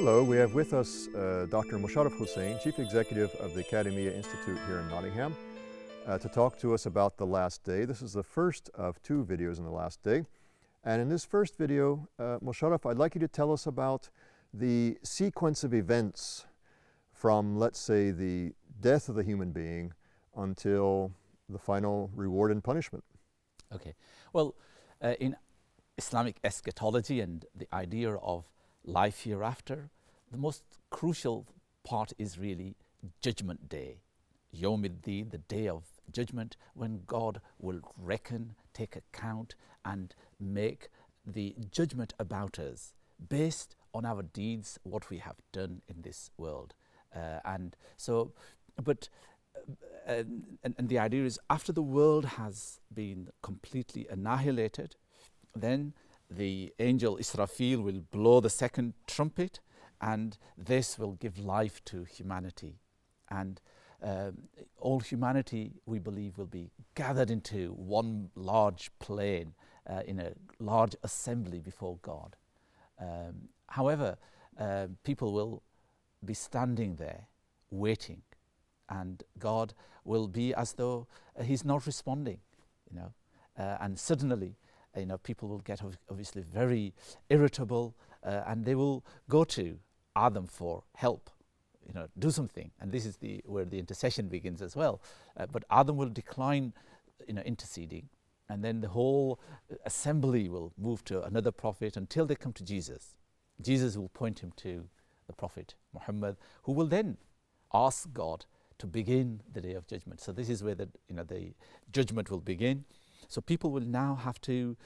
Hello, we have with us Dr. Musharraf Hussain, Chief Executive of the Academia Institute here in Nottingham, to talk to us about the last day. This is the first of two videos on the last day. And in this first video, Musharraf, I'd like you to tell us about the sequence of events from, let's say, the death of the human being until the final reward and punishment. Okay. Well, in Islamic eschatology and the idea of life hereafter, the most crucial part is really Judgment Day. Yawmiddin, the day of judgment, when God will reckon, take account, and make the judgment about us based on our deeds, what we have done in this world. And the idea is, after the world has been completely annihilated, then the angel Israfil will blow the second trumpet, and this will give life to humanity. And all humanity, we believe, will be gathered into one large plain in a large assembly before God. However, people will be standing there waiting, and God will be as though he's not responding, and suddenly, people will get obviously very irritable, and they will go to Adam for help, do something. And this is where the intercession begins as well. But Adam will decline, interceding, and then the whole assembly will move to another prophet until they come to Jesus. Jesus will point him to the prophet Muhammad, who will then ask God to begin the day of judgment. So this is where the judgment will begin. So people will now have to,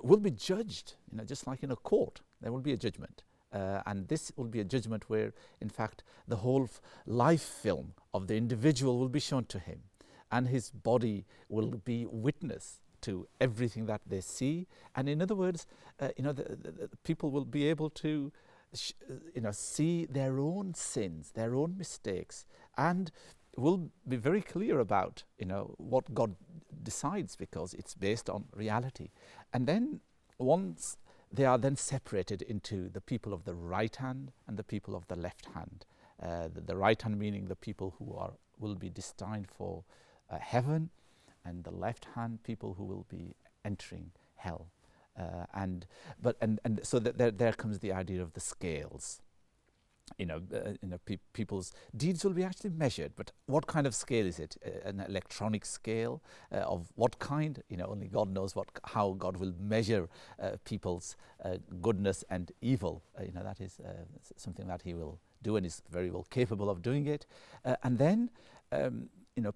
will be judged, just like in a court. There will be a judgment. And this will be a judgment where, in fact, the whole life film of the individual will be shown to him. And his body will be witness to everything that they see. And in other words, the people will be able to see their own sins, their own mistakes, and will be very clear about what God decides, because it's based on reality. And then once they are then separated into the people of the right hand and the people of the left hand. The right hand meaning the people who will be destined for heaven, and the left hand people who will be entering hell. So there comes the idea of the scales. People's deeds will be actually measured, but what kind of scale is it? An electronic scale of what kind? Only God knows how God will measure people's goodness and evil. That is something that He will do, and is very well capable of doing it. And then,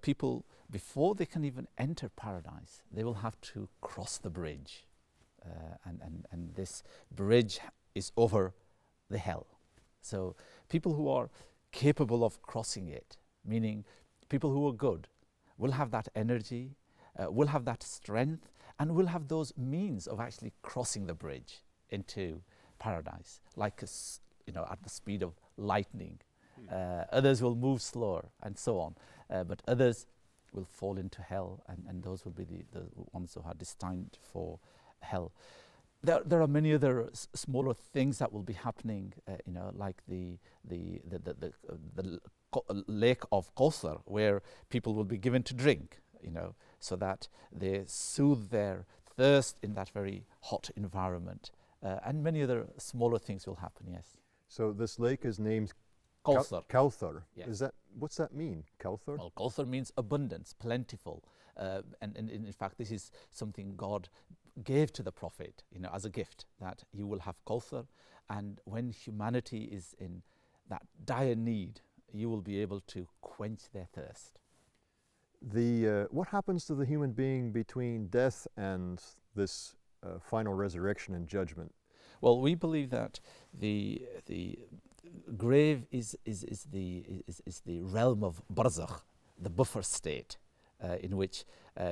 people, before they can even enter paradise, they will have to cross the bridge, and this bridge is over the hell. So people who are capable of crossing it, meaning people who are good, will have that energy, will have that strength, and will have those means of actually crossing the bridge into paradise, like at the speed of lightning. Others will move slower, and so on. But others will fall into hell, and those will be the ones who are destined for hell. There are many other smaller things that will be happening, like the lake of Kawthar, where people will be given to drink, so that they soothe their thirst in that very hot environment, and many other smaller things will happen. Yes. So this lake is named Kawthar. Kawthar. Yes. What's that mean? Kawthar? Well, Kawthar means abundance, plentiful, and in fact, this is something God gave to the prophet, as a gift, that you will have Kawthar, and when humanity is in that dire need, you will be able to quench their thirst. What happens to the human being between death and this final resurrection and judgment? Well, we believe that the grave is the realm of barzakh, the buffer state, in which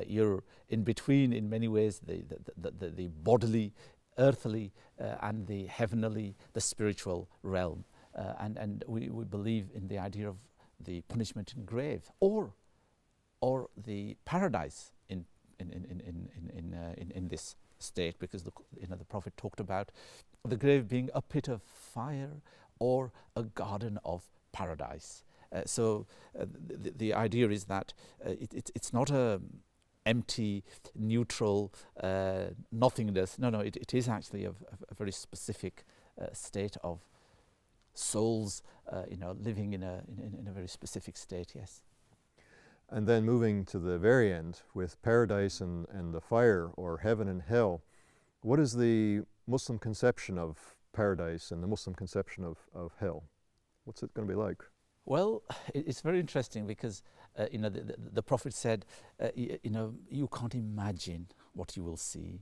you're in between, in many ways, the bodily, earthly, and the heavenly, the spiritual realm. And we believe in the idea of the punishment in grave, or the paradise in this state, because the Prophet talked about the grave being a pit of fire, or a garden of paradise. The idea is that it's not a empty, neutral nothingness. No, it is actually a very specific state of souls, living in a very specific state. Yes. And then moving to the very end with paradise and the fire, or heaven and hell, what is the Muslim conception of paradise and the Muslim conception of hell? What's it going to be like? Well, it's very interesting because the Prophet said, you can't imagine what you will see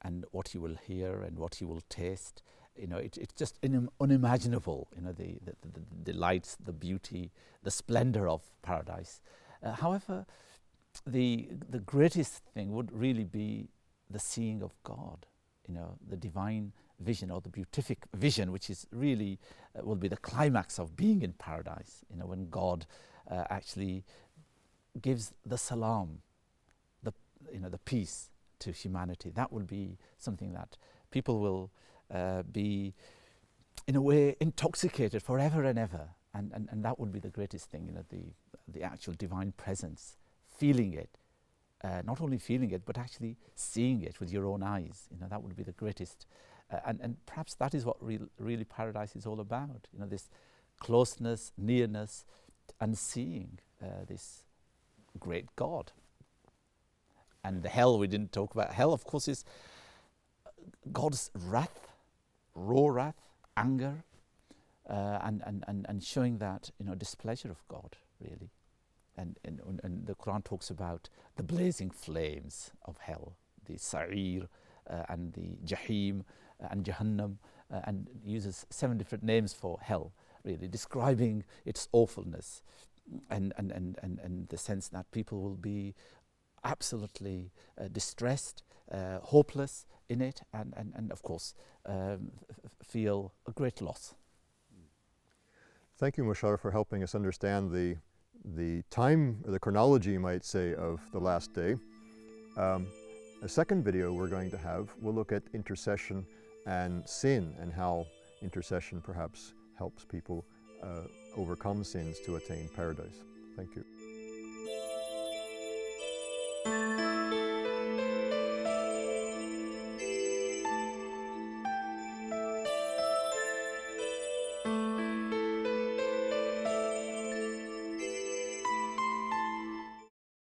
and what you will hear and what you will taste. It's just unimaginable. The delights, the beauty, the splendor of paradise. However, the greatest thing would really be the seeing of God, the divine vision, or the beatific vision, which is really will be the climax of being in paradise. When God actually gives the salam, the peace to humanity. That will be something that people will be, in a way, intoxicated forever and ever. And that would be the greatest thing, the actual divine presence, feeling it, not only feeling it, but actually seeing it with your own eyes. That would be the greatest. And perhaps that is what really paradise is all about. This closeness, nearness, and seeing this great God. And the hell, we didn't talk about. Hell, of course, is God's wrath, raw wrath, anger, and showing that displeasure of God, really. And the Quran talks about the blazing flames of hell, the Sa'ir and the Jahim and Jahannam, and uses 7 different names for hell, really, describing its awfulness and the sense that people will be absolutely distressed, hopeless in it, and of course feel a great loss. Thank you, Musharraf, for helping us understand the time, or the chronology, you might say, of the last day. A second video we're going to have, we'll look at intercession and sin, and how intercession perhaps helps people overcome sins to attain paradise. Thank you.